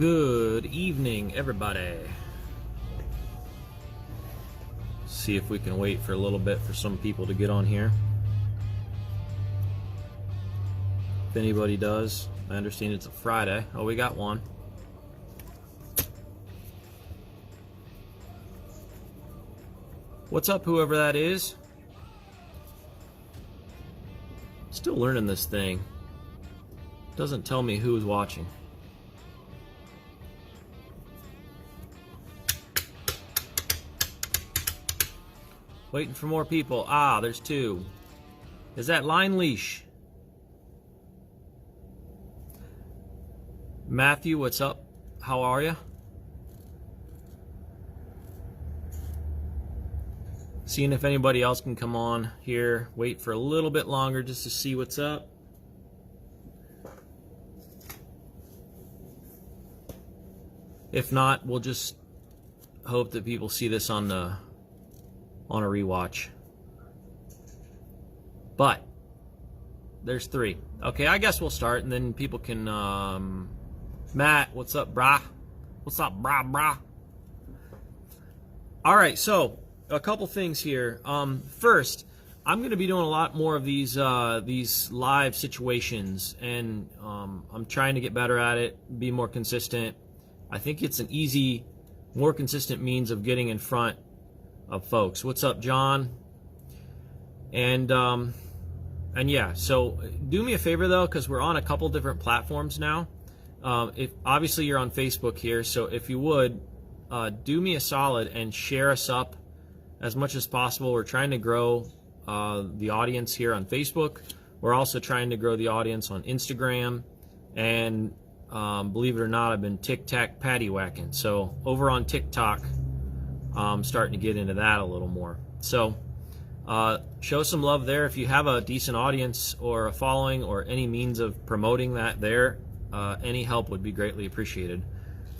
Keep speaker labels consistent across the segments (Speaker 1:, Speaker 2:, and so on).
Speaker 1: Good evening, everybody. See if we can wait for a little bit for some people to get on here. If anybody does, I understand it's a Friday. Oh, we got one. What's up, whoever that is? Still learning this thing. Doesn't tell me who's watching. Waiting for more people. Ah, there's two. Is that Line Leash? Matthew, what's up? How are you? Seeing if anybody else can come on here. Wait for a little bit longer just to see what's up. If not, we'll just hope that people see this on a rewatch. But there's three. Okay, I guess we'll start and then people can Matt, what's up, brah? What's up, brah? All right, so a couple things here. First, I'm going to be doing a lot more of these live situations, and I'm trying to get better at it, be more consistent. I think it's an easy, more consistent means of getting in front of folks. What's up, John? And yeah, so do me a favor though, because we're on a couple different platforms now. If obviously you're on Facebook here, so if you would do me a solid and share us up as much as possible. We're trying to grow the audience here on Facebook. We're also trying to grow the audience on Instagram, and believe it or not, I've been tic-tac patty-whacking. So over on TikTok, I'm starting to get into that a little more. So show some love there. If you have a decent audience or a following or any means of promoting that there, any help would be greatly appreciated.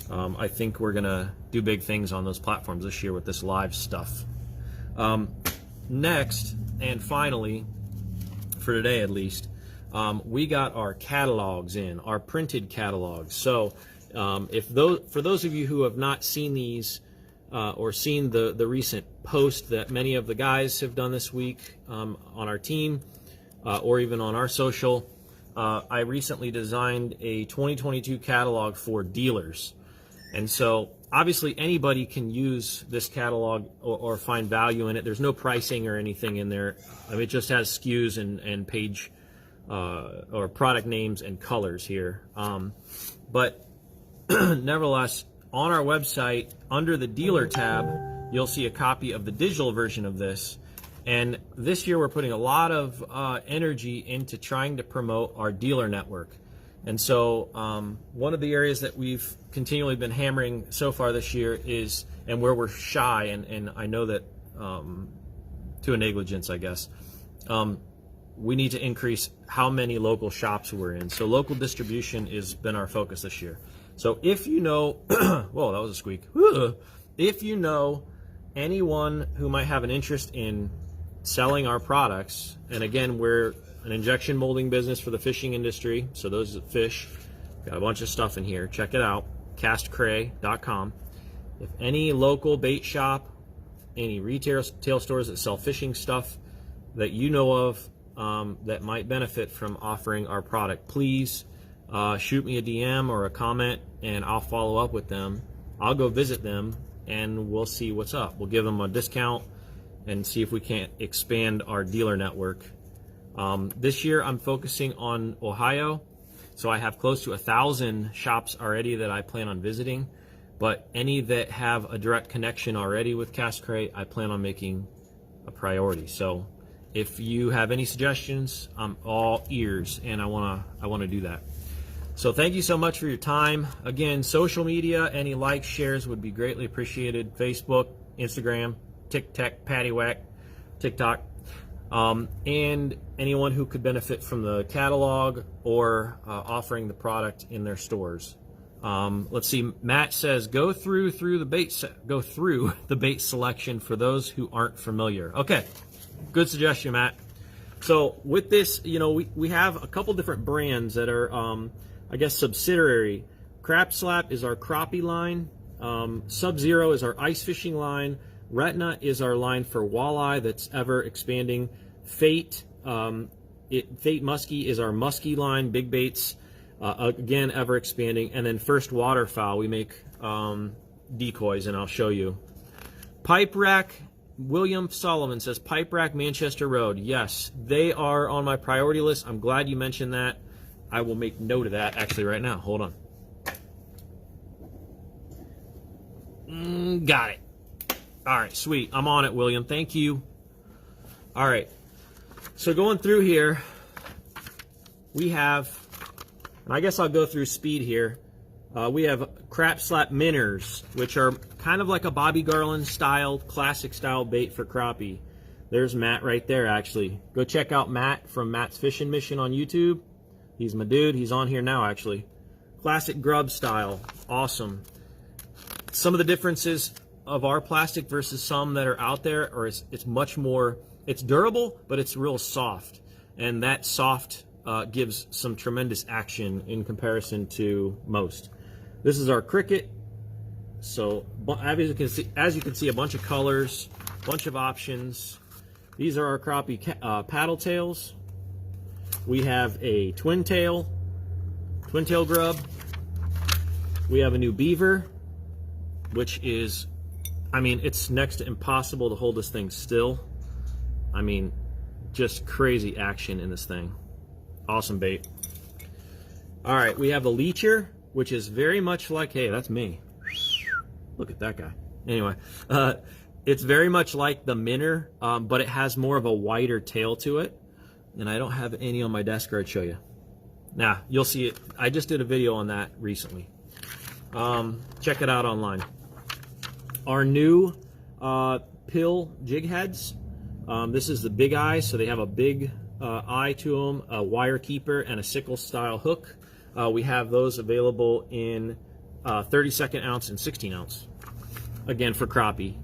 Speaker 1: I think we're going to do big things on those platforms this year with this live stuff. Next, and finally, for today at least, we got our catalogs in, our printed catalogs. So for those of you who have not seen these or seen the recent post that many of the guys have done this week on our team or even on our social, I recently designed a 2022 catalog for dealers. And so obviously anybody can use this catalog or find value in it. There's no pricing or anything in there. I mean, it just has SKUs and page or product names and colors here. But nevertheless, on our website, under the dealer tab, you'll see a copy of the digital version of this. And this year we're putting a lot of energy into trying to promote our dealer network. And so one of the areas that we've continually been hammering so far this year is, and where we're shy, and I know that to a negligence, I guess, we need to increase how many local shops we're in. So local distribution has been our focus this year. So if you know, whoa, that was a squeak. If you know anyone who might have an interest in selling our products, and again, we're an injection molding business for the fishing industry, so those that fish, got a bunch of stuff in here. Check it out, castcray.com. If any local bait shop, any retail stores that sell fishing stuff that you know of that might benefit from offering our product, please shoot me a DM or a comment, and I'll follow up with them. I'll go visit them, and we'll see what's up. We'll give them a discount and see if we can't expand our dealer network. This year I'm focusing on Ohio, so I have close to 1,000 shops already that I plan on visiting, but any that have a direct connection already with castcray, I plan on making a priority. So if you have any suggestions, I'm all ears, and I want to do that. So thank you so much for your time. Again, social media, any likes, shares would be greatly appreciated. Facebook, Instagram, tic-tac, paddywhack, TikTok. And anyone who could benefit from the catalog or offering the product in their stores. Let's see. Matt says go through the bait selection for those who aren't familiar. Okay, good suggestion, Matt. So with this, you know, we have a couple different brands that are, I guess, subsidiary Crap Slap is our crappie line. Sub-Zero is our ice fishing line. Retina is our line for walleye that's ever expanding. Fate Muskie is our muskie line, big baits, again ever expanding. And then First Waterfowl, we make decoys, and I'll show you. Pipe Rack, William Solomon says Pipe Rack Manchester Road. Yes, they are on my priority list. I'm glad you mentioned that. I will make note of that actually right now. Hold on. Got it. All right, sweet. I'm on it, William. Thank you. All right. So going through here, we have, and I guess I'll go through speed here. We have Crap Slap Minnows, which are kind of like a Bobby Garland style, classic style bait for crappie. There's Matt right there, actually. Go check out Matt from Matt's Fishing Mission on YouTube. He's my dude. He's on here now, actually. Classic Grub style. Awesome. Some of the differences of our plastic versus some that are out there, or it's much more, it's durable, but it's real soft. And that soft gives some tremendous action in comparison to most. This is our cricket. So as you can see, a bunch of colors, bunch of options. These are our crappie paddle tails. We have a twin tail grub. We have a new beaver, which is, I mean, it's next to impossible to hold this thing still. I mean, just crazy action in this thing. Awesome bait. All right, we have a Leecher, which is very much like, hey, that's me. Look at that guy. Anyway, it's very much like the minnow, but it has more of a wider tail to it. And I don't have any on my desk, or I'd show you. Nah, you'll see it. I just did a video on that recently. Check it out online. Our new pill jig heads. This is the big eye, so they have a big eye to them, a wire keeper, and a sickle style hook. We have those available in 32nd ounce and 16 ounce. Again, for crappie.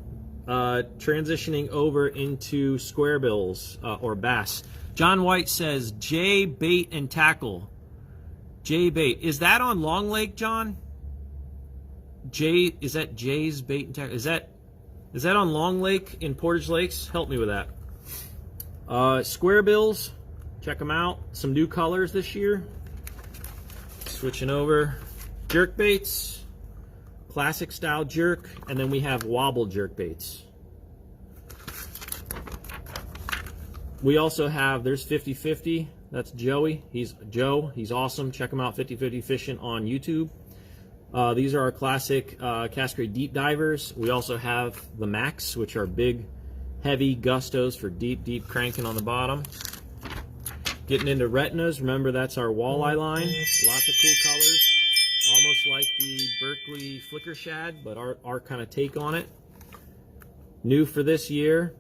Speaker 1: Transitioning over into square bills or bass. John White says J Bait and Tackle. J Bait. Is that on Long Lake, John? Is that Jay's Bait and Tackle? Is that on Long Lake in Portage Lakes? Help me with that. Square bills. Check them out. Some new colors this year. Switching over. Jerk baits. Classic style jerk. And then we have wobble jerk baits. We also have, there's 50/50. That's Joey. He's awesome. Check him out, 50/50 Fishing on YouTube. These are our classic castcray deep divers. We also have the Max, which are big, heavy gustos for deep cranking on the bottom. Getting into retinas, remember that's our walleye line. Lots of cool colors. Almost like the Berkeley Flicker Shad, but our kind of take on it. New for this year,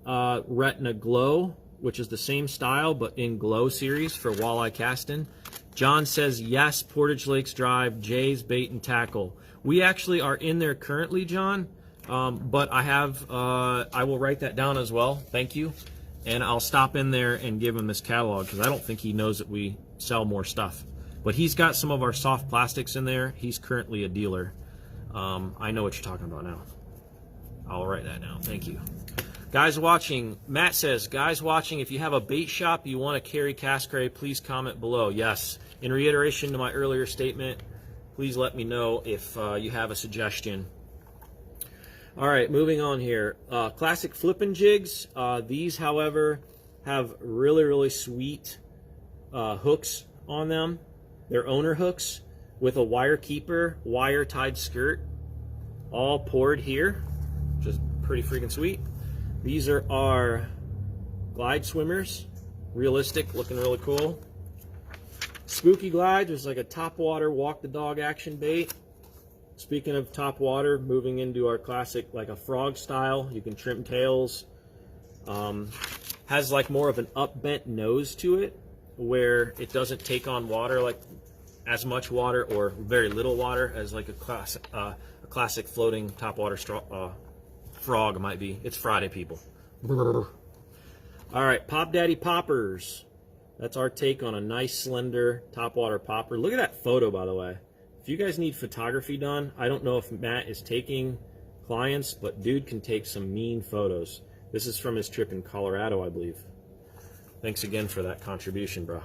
Speaker 1: Retina Glow, which is the same style, but in Glow series for walleye casting. John says, yes, Portage Lakes Drive, Jay's Bait and Tackle. We actually are in there currently, John, but I will write that down as well. Thank you. And I'll stop in there and give him this catalog, because I don't think he knows that we sell more stuff. But he's got some of our soft plastics in there. He's currently a dealer. I know what you're talking about now. I'll write that down. Thank you. Guys watching, Matt says, guys watching, if you have a bait shop you want to carry castcray, please comment below. Yes. In reiteration to my earlier statement, please let me know if you have a suggestion. All right, moving on here. Classic Flippin jigs. These, however, have really sweet hooks on them. They're owner hooks with a wire keeper, wire tied skirt, all poured here, which is pretty freaking sweet. These are our glide swimmers, realistic, looking really cool. Spooky Glides is like a topwater walk the dog action bait. Speaking of top water, moving into our classic, like a frog style, you can trim tails. Has like more of an up bent nose to it, where it doesn't take on water, like as much water or very little water as like a classic floating topwater frog might be. It's Friday, people. All right, Pop Daddy Poppers. That's our take on a nice slender topwater popper. Look at that photo, by the way. If you guys need photography done, I don't know if Matt is taking clients, but dude can take some mean photos. This is from his trip in Colorado, I believe. Thanks again for that contribution, bro.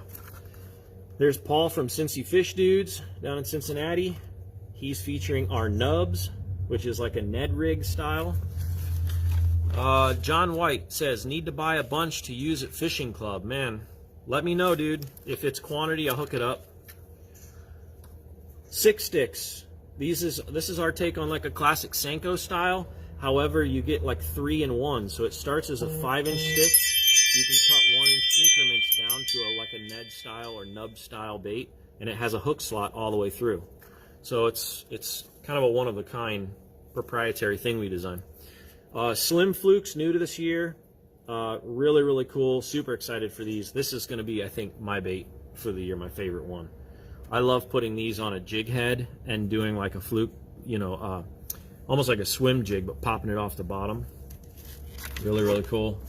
Speaker 1: There's Paul from Cincy Fish Dudes down in Cincinnati. He's featuring our nubs, which is like a Ned rig style. John White says, need to buy a bunch to use at fishing club. Man, let me know, dude. If it's quantity, I'll hook it up. 6 sticks. This is our take on like a classic Senko style. However, you get like 3 in 1. So it starts as a 5-inch stick. You can cut 1-inch increments down to like a Ned style or nub style bait, and it has a hook slot all the way through. So it's kind of a one-of-a-kind proprietary thing we designed. Slim Flukes, new to this year. Really, really cool. Super excited for these. This is going to be, I think, my bait for the year, my favorite one. I love putting these on a jig head and doing like a fluke, you know, almost like a swim jig, but popping it off the bottom. Really, really cool.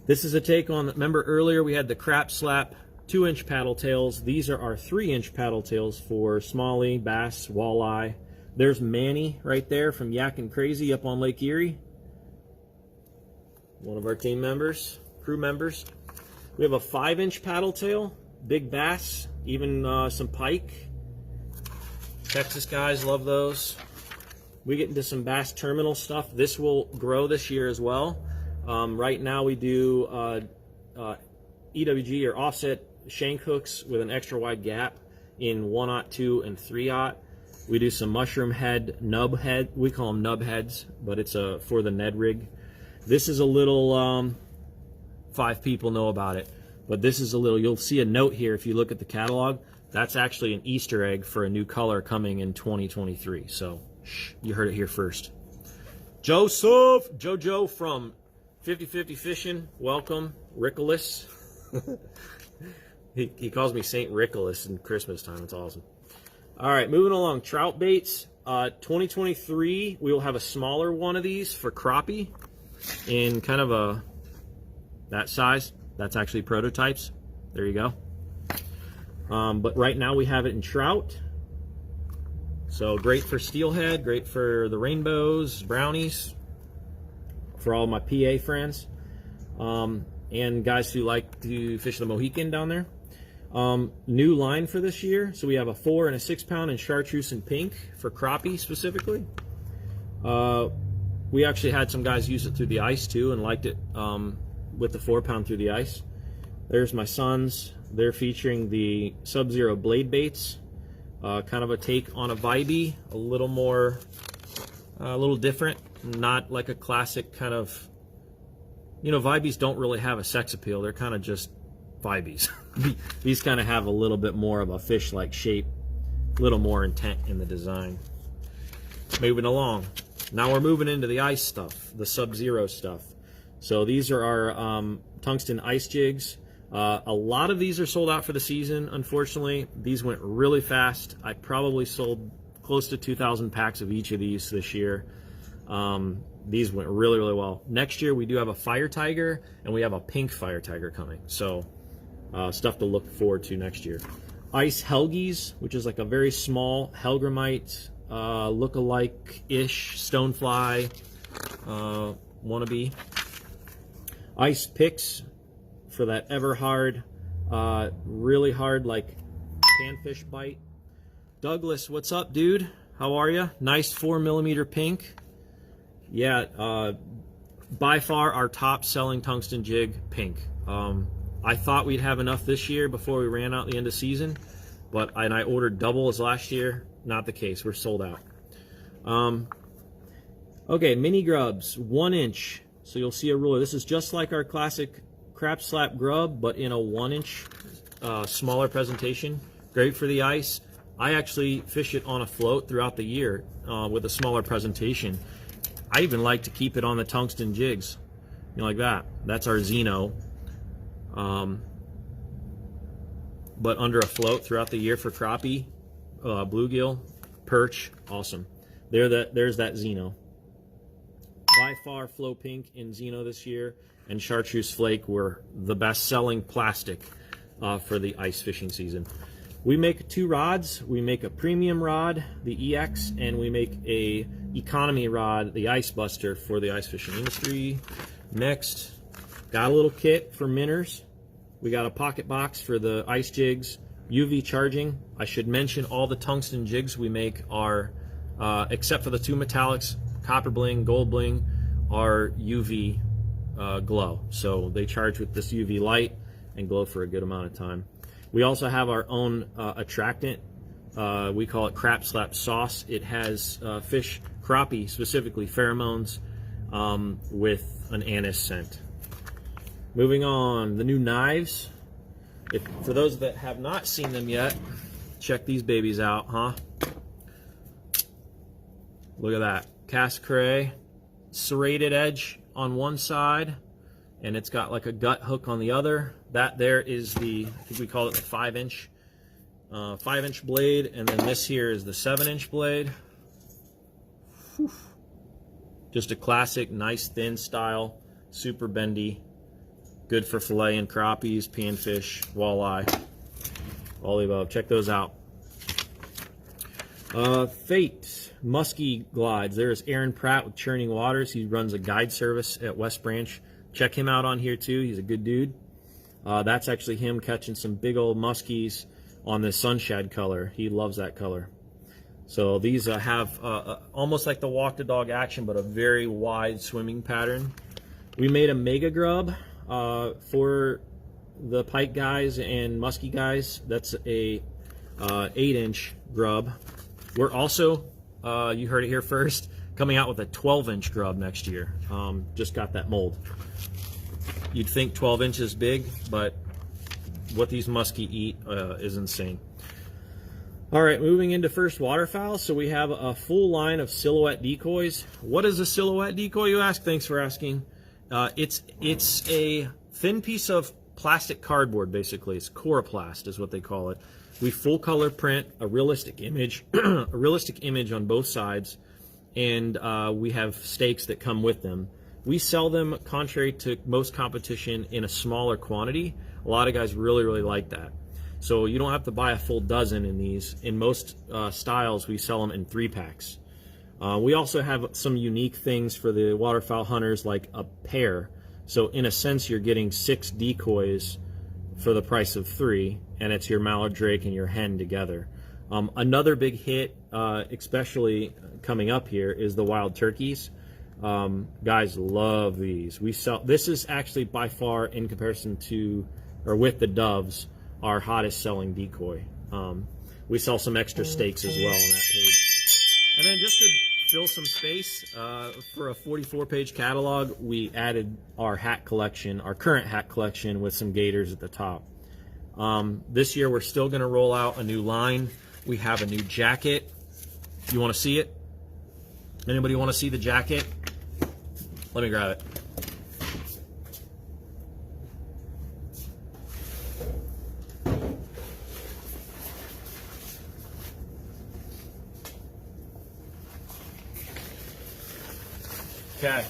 Speaker 1: This is a take on, remember earlier we had the Crap Slap 2-inch paddle tails. These are our 3-inch paddle tails for smallie, bass, walleye. There's Manny right there from Yak and Crazy up on Lake Erie. One of our team members, crew members. We have a 5-inch paddle tail, big bass, even some pike. Texas guys love those. We get into some bass terminal stuff. This will grow this year as well. Right now we do EWG or offset shank hooks with an extra wide gap in 1/02 and 3/0. We do some mushroom head, nub head. We call them nub heads, but it's for the Ned rig. This is a little, 5 people know about it, but this is a little, you'll see a note here if you look at the catalog. That's actually an Easter egg for a new color coming in 2023. So, you heard it here first. Jojo from 50/50 Fishing, welcome. Rickolas. he calls me Saint Rickolas in Christmas time. It's awesome. All right, moving along. Trout baits. 2023, we will have a smaller one of these for crappie in kind of that size. That's actually prototypes. There you go. But right now we have it in trout. So great for steelhead, great for the rainbows, brownies, for all my PA friends, and guys who like to fish the Mohican down there. New line for this year. So we have a 4 and a 6 pound in chartreuse and pink for crappie specifically. We actually had some guys use it through the ice too and liked it with the 4 pound through the ice. There's my sons. They're featuring the Sub-Zero blade baits. Kind of a take on a vibey, a little more, a little different. Not like a classic kind of, you know, vibeys don't really have a sex appeal. They're kind of just vibeys. These kind of have a little bit more of a fish-like shape, a little more intent in the design. Moving along. Now we're moving into the ice stuff, the Sub-Zero stuff. So these are our Tungsten Ice Jigs. A lot of these are sold out for the season, unfortunately. These went really fast. I probably sold close to 2,000 packs of each of these this year. These went really, really well. Next year we do have a Fire Tiger and we have a pink Fire Tiger coming. So stuff to look forward to next year. Ice Helgies, which is like a very small Helgramite look-alike-ish stonefly wannabe. Ice Picks for that ever hard, really hard like panfish bite. Douglas, what's up, dude? How are you? Nice 4mm pink. Yeah, by far our top selling tungsten jig, pink. I thought we'd have enough this year before we ran out the end of season, but I ordered double as last year. Not the case. We're sold out. Okay, mini grubs, 1 inch. So you'll see a ruler. This is just like our classic Crap Slap grub, but in a 1 inch smaller presentation. Great for the ice. I actually fish it on a float throughout the year with a smaller presentation. I even like to keep it on the tungsten jigs, you know, like that. That's our Xeno. But under a float throughout the year for crappie, bluegill, perch, awesome. There's that Xeno. By far, Flow Pink in Xeno this year and Chartreuse Flake were the best-selling plastic for the ice fishing season. We make 2 rods. We make a premium rod, the EX, and we make a economy rod, the Ice Buster, for the ice fishing industry. Next, got a little kit for minners. We got a pocket box for the ice jigs, UV charging. I should mention all the tungsten jigs we make are, except for the 2 metallics, copper bling, gold bling, are UV glow. So they charge with this UV light and glow for a good amount of time. We also have our own attractant. We call it Crap Slap Sauce. It has fish, crappie specifically, pheromones with an anise scent. Moving on, the new knives. For those that have not seen them yet, check these babies out, huh? Look at that. Castcray, serrated edge on one side, and it's got like a gut hook on the other. That there is the, I think we call it the 5-inch blade, and then this here is the 7-inch blade. Whew. Just a classic, nice thin style, super bendy, good for filleting crappies, panfish, walleye, all the above. Check those out. Fate Muskie Glides. There's Aaron Pratt with Churning Waters. He runs a guide service at West Branch. Check him out on here too. He's a good dude. That's actually him catching some big old muskies on the sunshad color. He loves that color. So these have almost like the walk the dog action, but a very wide swimming pattern. We made a mega grub for the pike guys and muskie guys. That's a 8-inch grub. We're also, you heard it here first, coming out with a 12-inch grub next year. Just got that mold. You'd think 12 inches big, but what these muskie eat is insane. All right, moving into first waterfowl. So we have a full line of silhouette decoys. What is a silhouette decoy, you ask? Thanks for asking. It's a thin piece of plastic cardboard, basically. It's coroplast is what they call it. We full color print a realistic image, a realistic image on both sides, and we have stakes that come with them. We sell them, contrary to most competition, in a smaller quantity. A lot of guys really, really like that. So you don't have to buy a full dozen in these. In most styles, we sell them in 3-packs. We also have some unique things for the waterfowl hunters, like a pair. So in a sense, you're getting 6 decoys for the price of 3, and it's your mallard drake and your hen together. Another big hit, especially coming up here, is the wild turkeys. Guys love these. We sell. This is actually by far, in comparison to, or with the doves, our hottest selling decoy. We sell some extra stakes as well on that page. And then just to fill some space, for a 44-page catalog, we added our hat collection, our current hat collection, with some gators at the top. This year we're still going to roll out a new line. We have a new jacket. You want to see it? Anybody want to see the jacket? Let me grab it. Okay.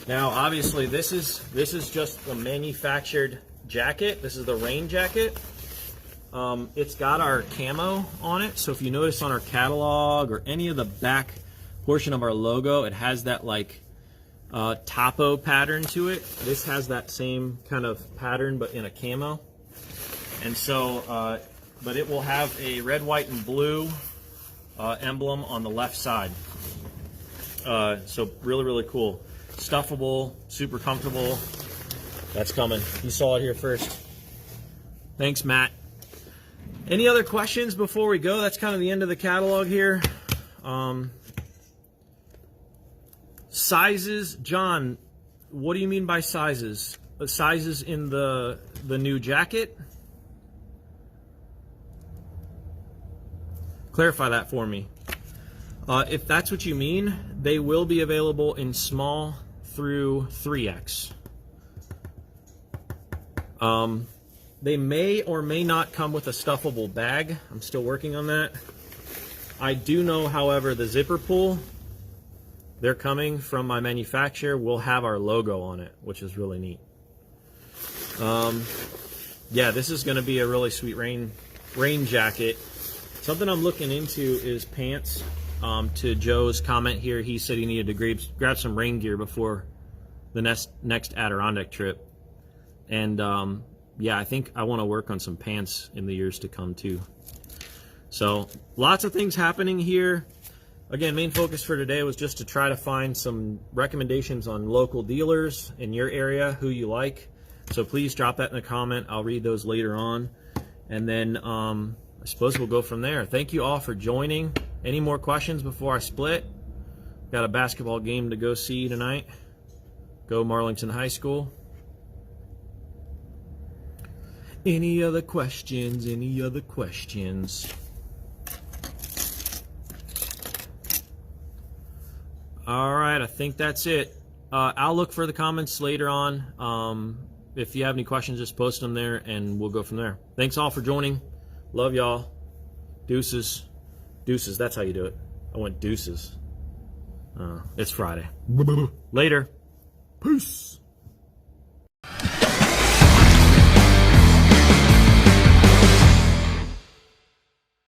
Speaker 1: Now, obviously, this is just a manufactured jacket. This is the rain jacket. It's got our camo on it. So if you notice on our catalog or any of the back portion of our logo, it has that like topo pattern to it. This has that same kind of pattern, but in a camo. And so, but it will have a red, white, and blue emblem on the left side. So really, really cool. Stuffable, super comfortable. That's coming. You saw it here first. Thanks, Matt. Any other questions before we go? That's kind of the end of the catalog here. Sizes, John, what do you mean by sizes? Sizes in the new jacket? Clarify that for me. If that's what you mean, they will be available in small through 3X. They may or may not come with a stuffable bag. I'm still working on that. I do know, however, the zipper pull, they're coming from my manufacturer, will have our logo on it, which is really neat. Yeah, this is going to be a really sweet rain rain jacket. Something I'm looking into is pants. To Joe's comment here, he said he needed to grab some rain gear before the next Adirondack trip. And yeah, I think I want to work on some pants in the years to come too. So lots of things happening here. Again, main focus for today was just to try to find some recommendations on local dealers in your area who you like. So please drop that in a comment. I'll read those later on. And then I suppose we'll go from there. Thank you all for joining. Any more questions before I split? Got a basketball game to go see tonight. Go Marlington High School. Any other questions? Any other questions? All right, I think that's it. I'll look for the comments later on. If you have any questions, just post them there, and we'll go from there. Thanks all for joining. Love y'all. Deuces. Deuces, that's how you do it. I went deuces. It's Friday. Later. Peace.